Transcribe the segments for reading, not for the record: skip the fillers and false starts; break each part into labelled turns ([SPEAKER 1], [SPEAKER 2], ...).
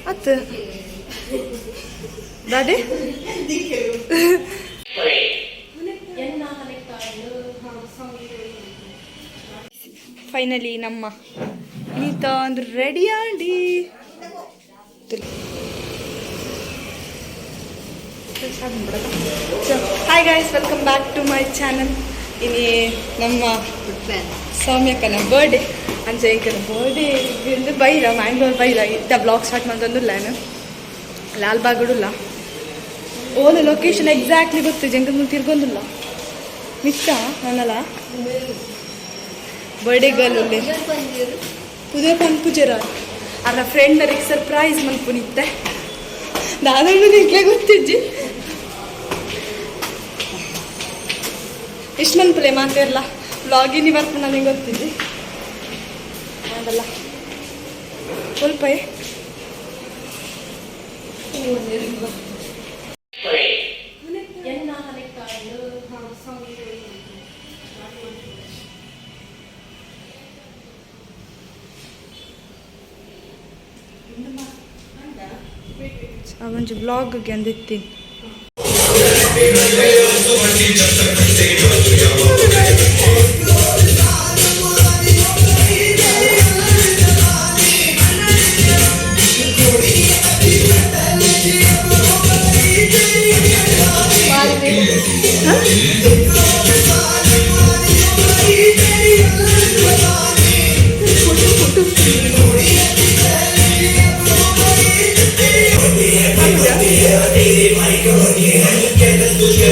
[SPEAKER 1] ಅತ್ತ ದಾದಿ ಫೈನಲಿ ನಮ್ಮ ಈತ ಅಂದ್ರೆ ರೆಡಿ ಆಂಡಿ. Hi guys, welcome back to my channel. ಇನ್ನೇ ನಮ್ಮ ಸೌಮ್ಯಕ್ಕನ ಬರ್ಡೇ ಅಂಚೆಂಕನ ಬರ್ಡೇ ಇಂದು ಬೈರ ಮ್ಯಾಂಗ್ಳೂರ್ ಬೈರ ಇದ್ದ ಬ್ಲಾಗ್ ಸ್ಟಾರ್ಟ್ ಮಾಡ್ತಂದಿಲ್ಲ ನಾನು ಲಾಲ್ಬಾಗ್ ಉಡುಲ್ಲ ಓನ ಲೊಕೇಶನ್ ಎಕ್ಸಾಕ್ಟ್ಲಿ ಗೊತ್ತು ಜಂಗ ಮುಂದೆ ತಿರ್ಗೊಂದಿಲ್ಲ ಮಿಕ್ಕ ನನ್ನಲ್ಲ ಬರ್ಡೇ ಗರ್ಲ್ ಉಳ್ಳೆ ಪುದೇ ಪಂಪುಜರ ಅಲ್ಲ ಫ್ರೆಂಡರಿಗೆ ಸರ್ಪ್ರೈಸ್ ಮನ್ಪುನಿತ್ತೆ ನಾನು ನಿಂಗೆ ಗೊತ್ತಿಜ್ಜಿ ಇಷ್ಟು ಮನ್ಪುಲೆ ಮಾತಾಡಲ್ಲ ವ್ಲಾಗಿನಿ ಬರ್ತು ನನಗೆ ಗೊತ್ತಿದ್ದಿ ಅದಲ್ಲ ಸ್ವಲ್ಪ ಅವೊಂದು ಬ್ಲಾಗ್ಗೆ ಅಂದಿತ್ತೀನಿ.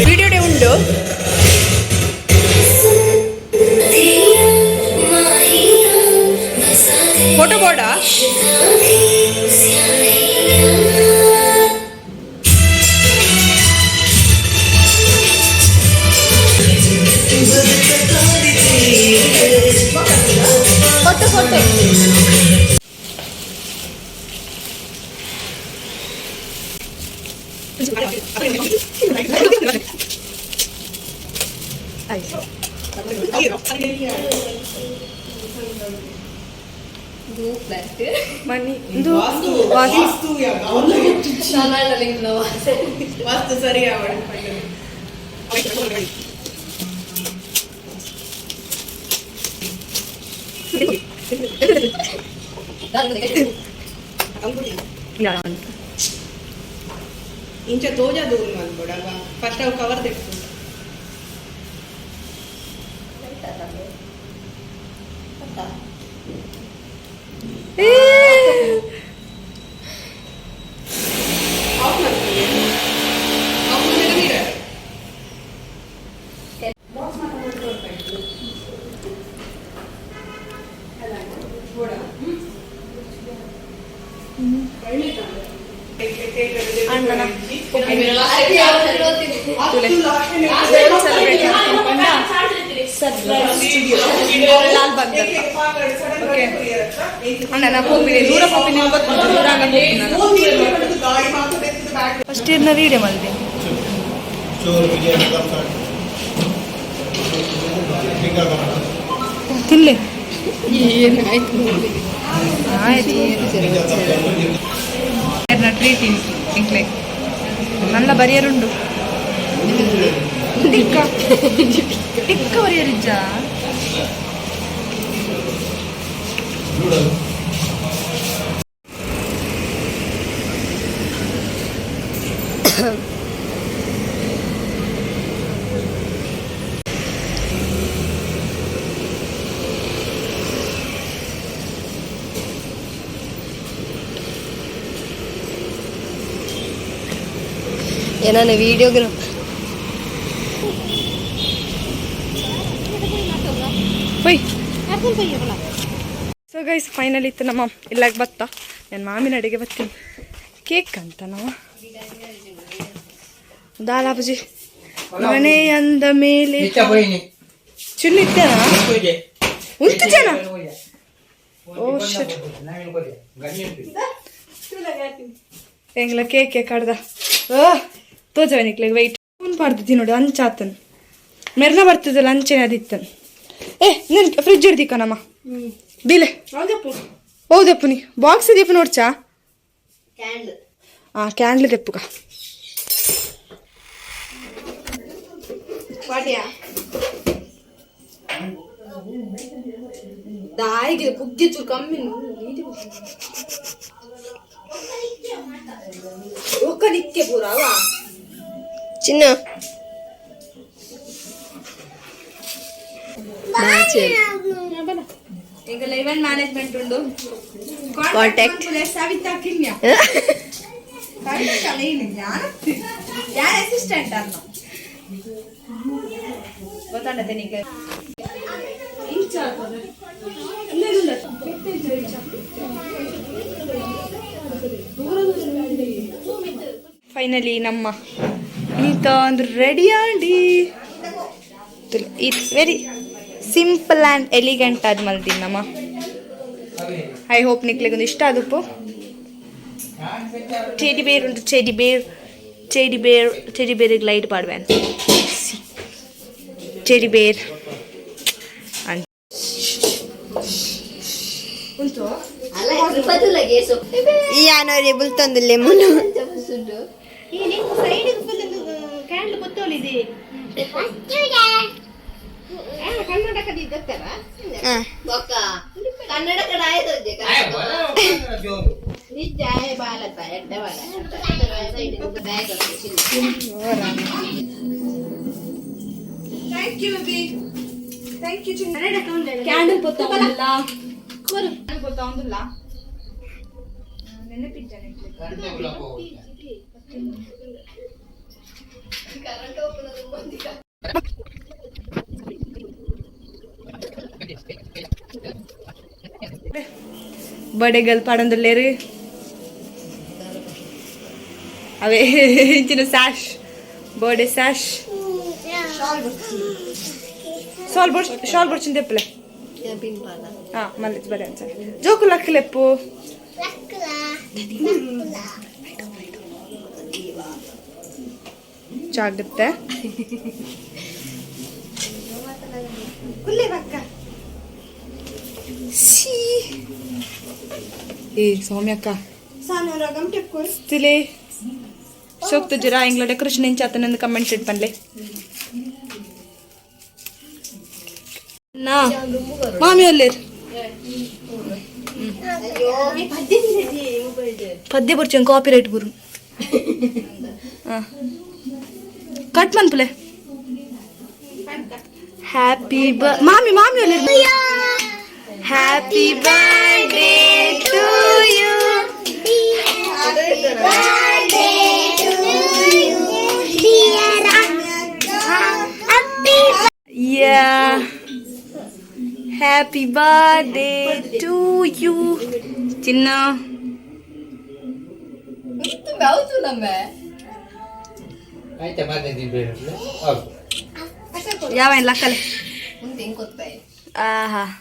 [SPEAKER 1] ವಿಡಿಯೋ ಡೇ ಉಂಟು ಫೋಟೋ ಬೋರ್ಡಾ ಫೋಟೋ ಫೋಟೋ ಮನಿ ಇದು ವಾಸ್ತು ಸರಿ ಇಂಚ ತೋಜ ದೂರ ಮಾಡ್ಕೊಡವ ಫಸ್ಟ್ ಅವು ಕವರ್ ತೆಗೆದು ಲಾಲ್ಬಾಗ್ ಅಣ್ಣ ಹೋಗ್ಬಿಡಿ ದೂರ ಹೋಗಿ ನೀವು ಬರ್ಬೋದು ದೂರ ಫಸ್ಟ್ ಇರ್ನ ವೀಡಿಯೋ ಮಾಡಿದೆ ತಿನ್ಲಿ ಆಯ್ತು ಟ್ರೀಟ್ ಇಂಕ್ಲೆ നല്ല ಬರಿಯರುಂಡು ಟಿಕ್ಕ ಟಿಕ್ಕ ಬರಿಯರಿಜ್ಜ
[SPEAKER 2] ಏನಾನ ವಿಡಿಯೋಗ್ರಾಫರ್
[SPEAKER 1] ಸೊ ಗೈಸ್ ಫೈನಲ್ ಇತ್ತು ನಮ್ಮ ಇಲ್ಲಾಗ ಬತ್ತ ನಾನು ಮಾಮಿನ ಅಡಿಗೆ ಬರ್ತೀನಿ ಕೇಕ್ ಅಂತ ನಾವು ದಾಲಾಬಜಿ ಮನೆ ಅಂದ ಮೇಲೆ ಚುನ್ನಿತ್ತೇನಾ ಉಂಟು ಜನ ಓ ಶಿಟ್ ಎಂಗ್ಲ ಕೇಕ್ ಕಡ್ದ ತೋಜವನಿಕ್ಲೆ ವೈಟ್ ಫೋನ್ ಪಾಡ್ದಿದ್ದಿ ನೋಡಿ ಅಂಚಾತನ್ ಮೆರ್ನ ಬರ್ತದಲ್ಲ ಅಂಚೆನೆ ಅದಿತ್ತನ್ ನೀನು ಫ್ರಿಜ್ ಹಿಡ್ದಿಕ್ಕ ನಮ್ಮ ಬೀಲೆ ಹೌದಪ್ಪು ನೀ ಬಾಕ್ಸ್ ಇದೀಪ ನೋಡ್ಚಾ ಕ್ಯಾಂಡ್ಲ್ ತೆಪ್ಪುಗ ದಾಯಿಗೆ ಪುಗ್ಗಿ ಚೂರು ಕಮ್ಮಿ ಒಕ್ಕ ನಿಕ್ಕೆ ಪೂರವ
[SPEAKER 2] ಚಿನ್ನ
[SPEAKER 1] ಈಗ ಇವೆಂಟ್ ಮ್ಯಾನೇಜ್ಮೆಂಟ್ ಉಂಡು
[SPEAKER 2] ಕಾಂಟ್ಯಾಕ್ಟ್
[SPEAKER 1] ಸವಿತಾ ಕಿನ್ಯ ಯಾರ ಅಸಿಸ್ಟೆಂಟ್ ಅನ್ನ ಗೊತ್ತಾಗತ್ತೆ ನಿಮಗೆ ಫೈನಲಿ ನಮ್ಮ ಈತ ಒಂದು ರೆಡಿ ಆಡಿ it's very simple and elegant ಆದ ಮಲ್ತೀನಿ ನಮ್ಮ ಐ ಹೋಪ್ ನಿಕ್ಲಿಗೊಂದು ಇಷ್ಟ ಆದಪ್ಪು ಟೆಡಿ ಬೇರ್ ಉಂಟು ಟೆಡಿ ಬೇರಿಗೆ ಲೈಟ್ ಪಾಡ್ಬೇನ್ ಟೆಡಿ ಬೇರ್ ಉಂಟು
[SPEAKER 2] ಯಾನವ್ರೆ ಬುಲ್ತೊಂದು ಲೆಮನ್
[SPEAKER 1] ಕ್ಯಾಂಡ್ಲ್ ಗೊತ್ತೋಳಿದೆ ಕ್ಯಾಂಡಲ್ ಗೊತ್ತಾಗಲ್ಲ ಗೊತ್ತಾಗಲ್ಲ ನೆನಪಿದ್ದಾನೆ ಬಡೆಗಲ್ ಪಾಡೊಂದುಲ್ಲೇರಿ ಅವೇ ಇಂಚಿನ ಸ್ಯಾಶ್ ಬರ್ಡೇ ಸ್ಯಾಶ್ ಶಾಲ್ ಬಡ್ಚಿನ ತೆಪ್ಪಲೆ ಮಲ್ಲಿತ್ ಬರೀ ಅನ್ಸ ಜೋಕುಲು ಅಕ್ಕಲೆಪ್ಪು ಜಾಗ್ರತೆ ಏ ಸೌಮ್ಯಕ್ಕ ತಿಲೆ ಶೋಕ್ತ ಜರ ಇಂಗ್ಲ ಡೆಕೋರೇಷನ್ ಎಂಚಾತನಂದು ಕಮೆಂಟ್ ಇಟ್ ಪನ್ಲೆ ನಾ ಮಾಮಿ ಒಲ್ಲೇರ್ ಪದ್ಯ ಬರ್ಚಂಗ್ ಕಾಪಿ ರೈಟ್ ಬರು ಕಟ್ ಮನ್ಪಲೆ ಹ್ಯಾಪಿ ಮಾಮಿ ಒಲ್ಲೇರ್ happy birthday to you happy birthday to you ಚಿನ್ನ ಯಾವ ಲಕ್ಕಲೆ ಆಹಾ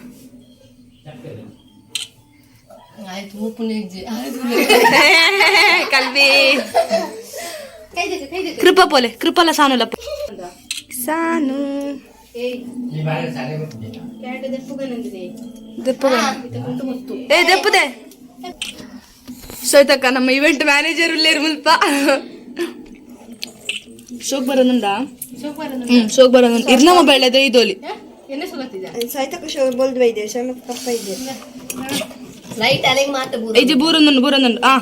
[SPEAKER 1] ಕಲ್ವಿ ಕೃಪಾ ಪೋಲೆ ಕೃಪಲ ಸಾನುಲ ಸಾನು ದೆಪ್ಪದೆ ಸೋಯ್ತಕ್ಕ ನಮ್ಮ ಇವೆಂಟ್ ಮ್ಯಾನೇಜರ್ ಉಳ್ಳೇರು ಮುಲ್ಪ ಶೋಕ್ ಬರೋದಂದ ಶೋಕ್ ಬರೋದಂದ ಇರ್ನಮ್ಮ ಬೆಳೆದ ಇದೋಲಿ ಇದು ಬೂರೊಂದು ಆ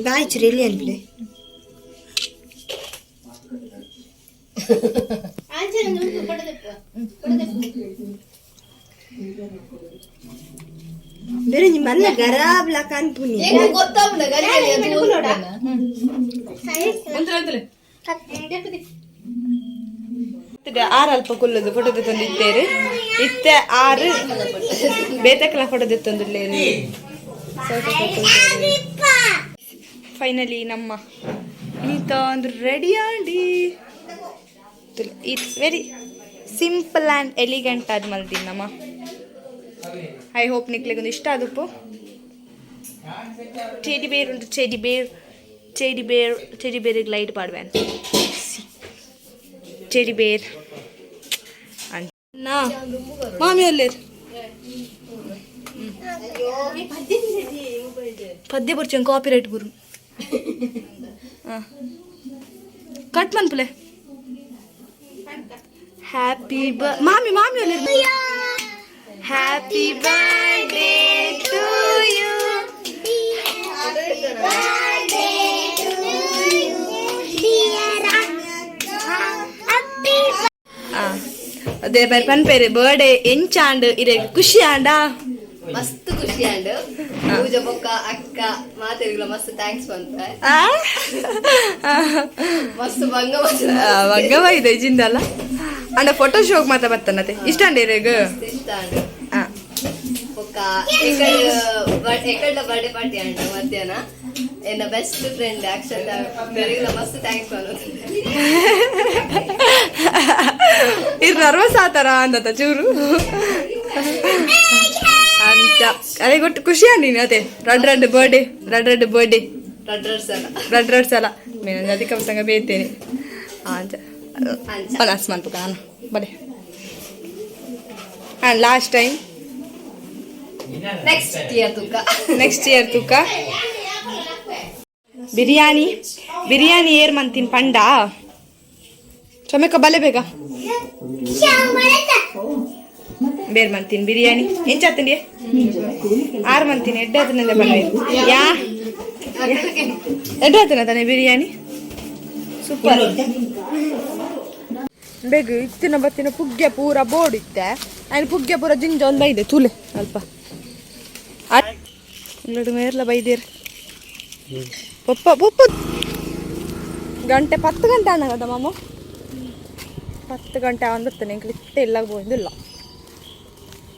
[SPEAKER 2] ಬಾಯ್ಚ್ರಿ ಅನ್ಬಿಡಿ ಬೇರೆ ನಿಮ್ಮಲ್ಲ ಗರಾಬ್ಲ ಕಾನ್ಪುನಿ
[SPEAKER 1] ಆರು ಅಲ್ಪ ಕೊಲ್ಲದು ಫೋಟೋ ತಂದಿದ್ದೇರಿ ಇತ್ತೆ ಆರು ಬೇತಕಲ ಫೋಟೋ ತಂದಿಲ್ಲೇರಿ ಫೈನಲಿ ನಮ್ಮ ಈತ ಒಂದು ರೆಡಿ ಆಡಿ it's very simple and elegant ಆದ ಮಲ್ತೀನಿ ನಮ್ಮ ಐ ಹೋಪ್ ನಿಕ್ಲಿಗೊಂದು ಇಷ್ಟ ಆದಪ್ಪು ಟೆಡಿ ಬೇರ್ ಉಂಟು ಟೆಡಿ ಬೇರಿಗೆ ಲೈಟ್ ಪಾಡ್ವೇನ್ ಟೆಡಿ ಬೇರ್ ನಾ ಮಾಮಿ ಅಲ್ಲೇ ಪದ್ಯ ಬರ್ಚಂಗೆ ಕಾಪಿ ರೈಟ್ ಗುರು ಕಟ್ ಮನ್ಪಲೆ ಹ್ಯಾಪಿ ಮಾಮಿ ಅಲ್ಲೇ ಹ್ಯಾಪಿ ಬರ್ಡೇ ಟು ಯು ಅದೇ ಬೇರೆ ಪನ್ಪೇರೆ ಬರ್ಡೇ ಎಂಚಾಂಡ್ ಇರೇ ಖುಷಿ ಆಂಡ
[SPEAKER 2] ಮಸ್ತ್ ಖುಷಿ ಆಂಡ್ ಪೂಜೆ ಬೊಕ್ಕ ಅಕ್ಕ ಮಾತಾಡಿಲ್ಲ ಮಸ್ತ್ ಥ್ಯಾಂಕ್ಸ್ ಬಂತ ಮಸ್ತ್
[SPEAKER 1] ಭಂಗವ ಇದೆ ಜಿಂದಲ್ಲ ಅಂಡ ಫೋಟೋ ಶೋಕ್ ಮಾತ ಬರ್ತನತೆ ಇಷ್ಟ ಅಂಡ ಇರೇಗ
[SPEAKER 2] ಇಷ್ಟ ಆಂಡ್ ಬೊಕ್ಕ ಎಕಡ್ಲ ಬರ್ಡೇ ಪಾರ್ಟಿ ಆಂಡ ಮಧ್ಯಾಹ್ನ ಎನ್ನ ಬೆಸ್ಟ್ ಫ್ರೆಂಡ್ ಅಕ್ಷತಾ ಬೆರಿಗಿಲ್ಲ ಮಸ್ತ್ ಥ್ಯಾಂಕ್ಸ್ ಅನ್ನೋದು
[SPEAKER 1] ಇರ್ ನರ್ವಸ್ ಆತಾರ ಅಂದತ ಚೂರು ಅಂತ ಅದೇ ಗೊತ್ತು ಖುಷಿ ನೀನು ಅದೇ ರಡ್ ಬರ್ಡೇ ರಡ್ ಸಲ నేను అది కవసంగా బేతేని అంత పలాస్ మన్పు కాన బలే and last time next year ತುಕ ಬಿರಿಯಾನಿ ಏರ್ ಮಂತಿನ ಪಂಡ ಚೊಮೆಕ ಬಲೆ ಬೇಗ ಬೇರ್ ಮಂತೀನಿ ಬಿರಿಯಾನಿ ಎಂಚಾತೀನಿ 6 ಮಂತೀನಿ ಎಡ್ಡೆ ಅದನ್ನೆಲ್ಲ ಬನ್ನಿ ಯಾ ಎಡ್ಡೆ ಆತನ ತಾನೆ ಬಿರಿಯಾನಿ ಸೂಪರ್ ಬೇಗ ಇತ್ತಿನ ಬತ್ತಿನ ಪುಗ್ಗೆ ಪೂರ ಬೋರ್ಡ್ ಇತ್ತೆ ఆయన ಪುಗ್ಗೆ ಪೂರ ಜಿಂಜ ಒಂದು ಬೈದೆ ತುಲೆ ಅಲ್ಪ ಇಲ್ಲಡು ಮೇರ್ಲ ಬೈದೇರು ಪಪ್ಪ ಗಂಟೆ 10 ಗಂಟೆ ಅನ್ನಗದ ಮಾಮ 10 ಗಂಟೆ ಅಂದಿರ್ತಾನೆ ಎಂಕ್ಲಿ ಇತ್ತೆ ಎಲ್ಲ ಬೋಯಿಂದಿಲ್ಲ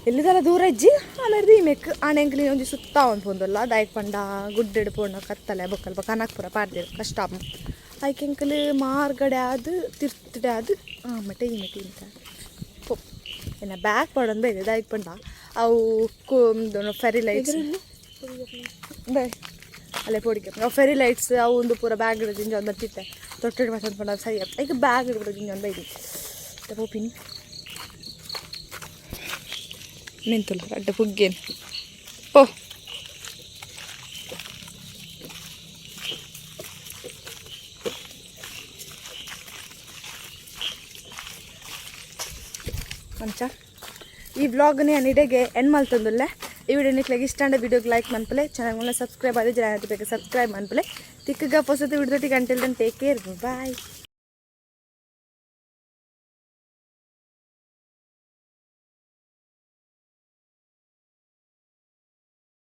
[SPEAKER 1] ಎಲ್ಲಿದಲ್ಲ ದೂರ ಇಜ್ಜಿ ಆಮೇಲೆ ರೀಮೇಕ್ ಆಣೆಂಕ್ಲಿ ಒಂಜಿ ಸುತ್ತ ಒಂದು ಪೋಂದಲ್ಲ ದಾಯಕ್ ಪಂಡ ಗುಡ್ಡೆಡು ಪೋಂಡ ಕತ್ತಲೆ ಬೊಕ್ಕಲ್ಪ ಕನಕ್ಪುರ ಪಾಡ್ದೇರು ಕಷ್ಟ ಆಯ್ಕೆಂಕಲ್ ಮಾರ್ಗಡೆ ಅದು ತಿರ್ತಡೆ ಅದು ಮಟೆ ಈ ಮೆಟಿ ಅಂತ ಪೋ ಏನ ಬ್ಯಾಗ್ ಪಡೋದು ಬೇಗ ದಾಯಕ್ ಪಂಡ ಅವು ಫೆರಿ ಲೈಟ್ಸ್ ಬೇ ಅಲ್ಲೇ ಪೋಡಿಕೆ ಅವು ಫೆರಿ ಲೈಟ್ಸ್ ಅವು ಒಂದು ಪೂರ ಬ್ಯಾಗ್ ಇಡೋದು ಒಂದು ಬರ್ತಿತ್ತೆ ತೊಟ್ಟೆ ಮಸಾಲ ಪಂಡ ಸರಿ ಈಗ ಬ್ಯಾಗ್ ಇಡ್ಬಿಡೋದು ಒಂದು ಬೈದಿ ಹೋಪಿನಿ ಮೆಂತುಲ್ ಅಡ್ಡ ಪುಗ್ಗೇನು ಓ ಮಂಚ ಈ ವ್ಲಾಗ್ನೇ ನಾನು ಇಡೆಗೆ ಎಂಡ್ ಮಲ್ತಂದುಲ್ಲೆ ಈ ವಿಡಿಯೋ ನಿಕ್ಲಾಗ ಇಷ್ಟ ಅಂಡ ವಿಡಿಯೋಗೆ ಲೈಕ್ ಮನ್ಪಲೆ ಚಾನಲ್ನ ಸಬ್ಸ್ಕ್ರೈಬ್ ಆದ್ರೆ ಜನ ಬೇಕು ಸಬ್ಸ್ಕ್ರೈಬ್ ಮನ್ಪಲೆ ತಿಕ್ಕಗ ಹೊಸದು ವಿಡಿಯೋಟಿಗೆ ಅಂಟಿಲ್ ದನ್ ಟೇಕ್ ಕೇರ್ ಬಾಯ್